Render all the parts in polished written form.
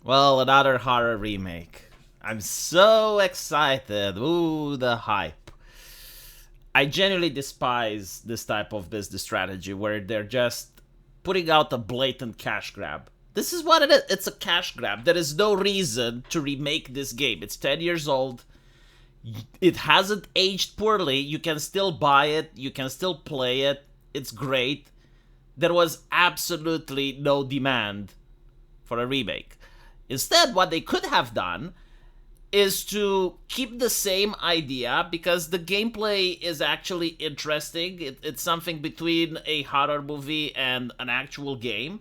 Well, another horror remake. I'm so excited. Ooh, the hype. I genuinely despise this type of business strategy where they're just putting out a blatant cash grab. This is what it is. It's a cash grab. There is no reason to remake this game. It's 10 years old. It hasn't aged poorly. You can still buy it. You can still play it. It's great. There was absolutely no demand for a remake. Instead, what they could have done is to keep the same idea because the gameplay is actually interesting. It's something between a horror movie and an actual game.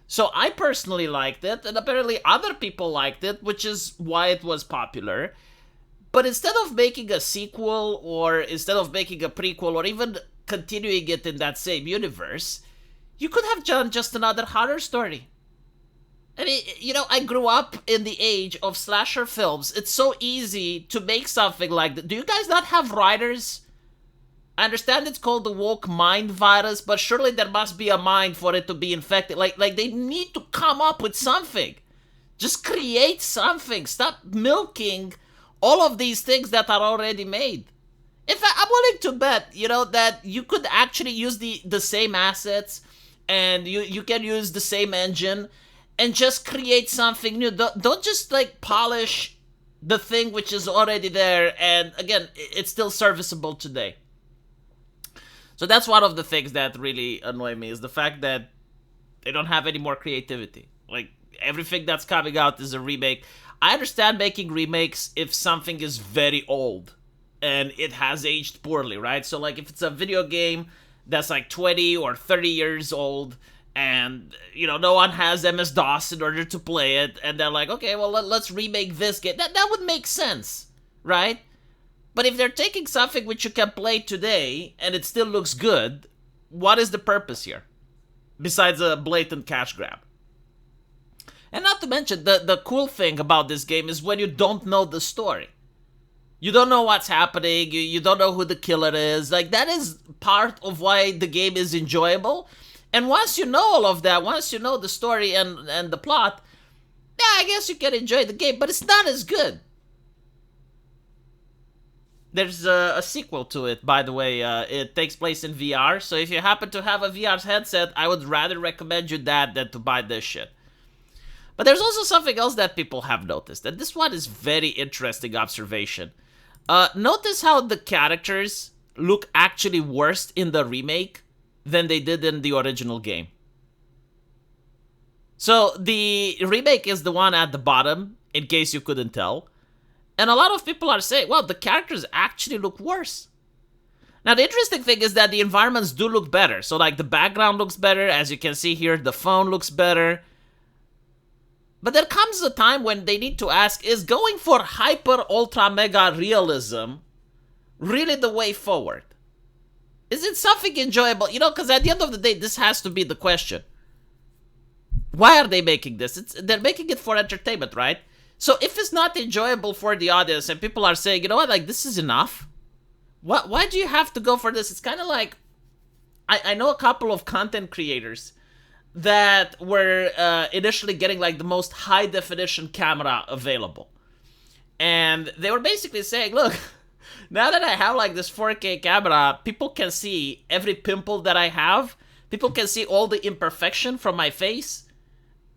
So I personally liked it, and apparently other people liked it, which is why it was popular. But instead of making a sequel, or instead of making a prequel, or even continuing it in that same universe, you could have done just another horror story. I mean, I grew up in the age of slasher films. It's so easy to make something like that. Do you guys not have writers? I understand it's called the woke mind virus, but surely there must be a mind for it to be infected. Like they need to come up with something. Just create something. Stop milking all of these things that are already made. In fact, I'm willing to bet, that you could actually use the same assets and you can use the same engine and just create something new. Don't just polish the thing which is already there, and again, it's still serviceable today. So that's one of the things that really annoy me, is the fact that they don't have any more creativity. Like, everything that's coming out is a remake. I understand making remakes if something is very old and it has aged poorly, right? So like if it's a video game that's like 20 or 30 years old, and no one has MS-DOS in order to play it, and they're like, okay, well, let's remake this game. That would make sense, right? But if they're taking something which you can play today and it still looks good, what is the purpose here besides a blatant cash grab? And not to mention, the cool thing about this game is when you don't know the story. You don't know what's happening, you don't know who the killer is. Like, that is part of why the game is enjoyable. And once you know all of that, once you know the story and the plot, yeah, I guess you can enjoy the game, but it's not as good. There's a sequel to it, by the way. It takes place in VR, so if you happen to have a VR headset, I would rather recommend you that than to buy this shit. But there's also something else that people have noticed, and this one is very interesting observation. Notice how the characters look actually worse in the remake than they did in the original game. So the remake is the one at the bottom, in case you couldn't tell. And a lot of people are saying, well, the characters actually look worse. Now, the interesting thing is that the environments do look better. So, like, the background looks better. As you can see here, the phone looks better. But there comes a time when they need to ask, is going for hyper, ultra, mega realism really the way forward? Is it something enjoyable? Because at the end of the day, this has to be the question. Why are they making this? They're making it for entertainment, right? So if it's not enjoyable for the audience and people are saying, you know what, like, this is enough, why do you have to go for this? It's kind of like, I know a couple of content creators that were initially getting like the most high definition camera available. And they were basically saying, look, now that I have like this 4K camera, people can see every pimple that I have. People can see all the imperfection from my face.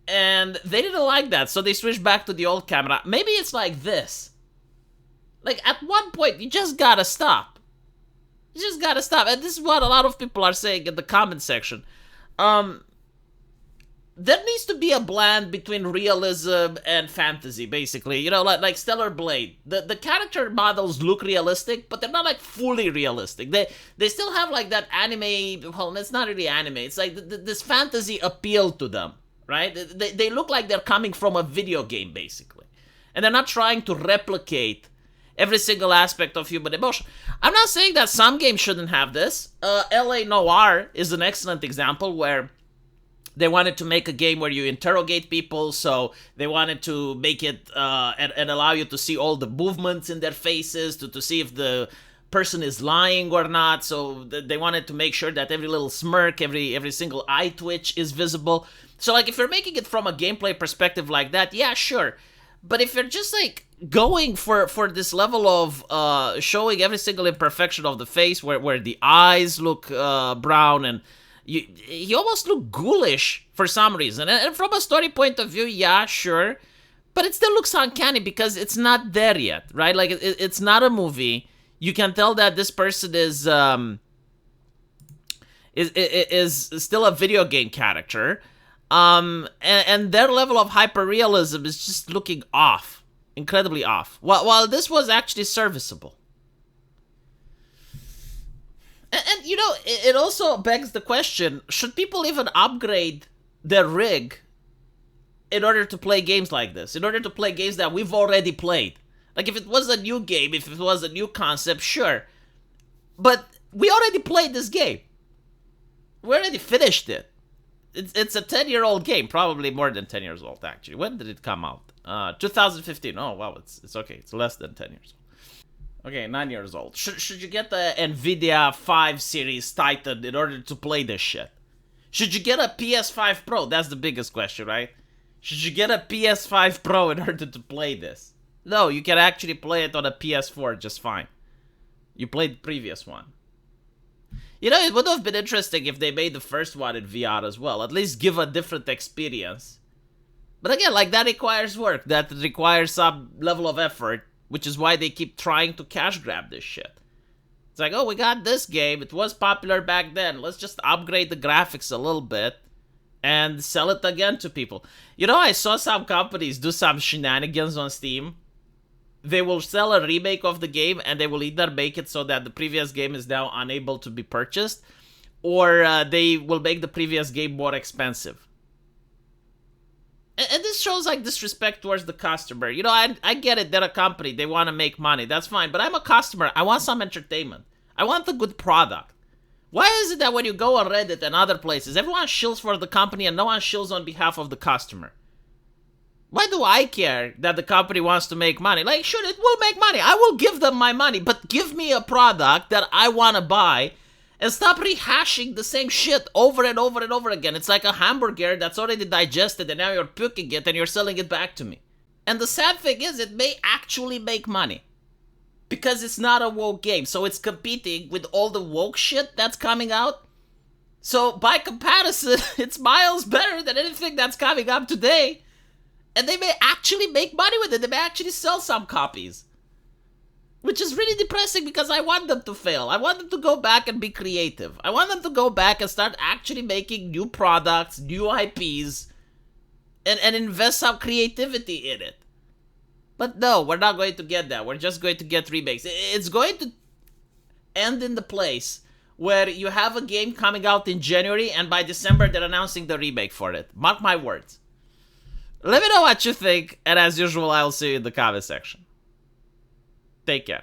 And they didn't like that, so they switched back to the old camera. Maybe it's like this. Like, at one point, you just gotta stop. You just gotta stop. And this is what a lot of people are saying in the comment section. There needs to be a blend between realism and fantasy, basically. Like Stellar Blade. The character models look realistic, but they're not, like, fully realistic. They still have, like, that anime... Well, it's not really anime. It's like this fantasy appeal to them. Right? They look like they're coming from a video game, basically. And they're not trying to replicate every single aspect of human emotion. I'm not saying that some games shouldn't have this. LA Noire is an excellent example where they wanted to make a game where you interrogate people, so they wanted to make it and allow you to see all the movements in their faces, to see if the person is lying or not. So they wanted to make sure that every little smirk, every single eye twitch is visible. So like if you're making it from a gameplay perspective like that, yeah, sure. But if you're just like going for this level of showing every single imperfection of the face, where the eyes look brown and you almost look ghoulish for some reason, and from a story point of view, yeah, sure, but it still looks uncanny because it's not there yet, right? Like it's not a movie. You can tell that this person is still a video game character. And their level of hyperrealism is just looking off, incredibly off. While this was actually serviceable. And you know, it also begs the question, should people even upgrade their rig in order to play games like this? In order to play games that we've already played? Like, if it was a new game, if it was a new concept, sure. But we already played this game. We already finished it. It's a 10-year-old game, probably more than 10 years old, actually. When did it come out? 2015. Oh, wow, it's okay. It's less than 10 years old. Okay, 9 years old. Should you get the NVIDIA 5 series Titan in order to play this shit? Should you get a PS5 Pro? That's the biggest question, right? Should you get a PS5 Pro in order to play this? No, you can actually play it on a PS4 just fine. You played the previous one. You know, it would have been interesting if they made the first one in VR as well. At least give a different experience. But again, like, that requires work. That requires some level of effort. Which is why they keep trying to cash grab this shit. It's like, oh, we got this game. It was popular back then. Let's just upgrade the graphics a little bit. And sell it again to people. You know, I saw some companies do some shenanigans on Steam. They will sell a remake of the game, and they will either make it so that the previous game is now unable to be purchased, or they will make the previous game more expensive. And this shows like disrespect towards the customer. You know, I get it, they're a company, they want to make money, that's fine. But I'm a customer, I want some entertainment. I want a good product. Why is it that when you go on Reddit and other places, everyone shills for the company and no one shills on behalf of the customer? Why do I care that the company wants to make money? Like, sure, it will make money. I will give them my money, but give me a product that I want to buy and stop rehashing the same shit over and over and over again. It's like a hamburger that's already digested and now you're puking it and you're selling it back to me. And the sad thing is, it may actually make money. Because it's not a woke game, so it's competing with all the woke shit that's coming out. So, by comparison, it's miles better than anything that's coming up today. And they may actually make money with it. They may actually sell some copies. Which is really depressing because I want them to fail. I want them to go back and be creative. I want them to go back and start actually making new products, new IPs, and invest some creativity in it. But no, we're not going to get that. We're just going to get remakes. It's going to end in the place where you have a game coming out in January and by December they're announcing the remake for it. Mark my words. Let me know what you think, and as usual, I'll see you in the comment section. Take care.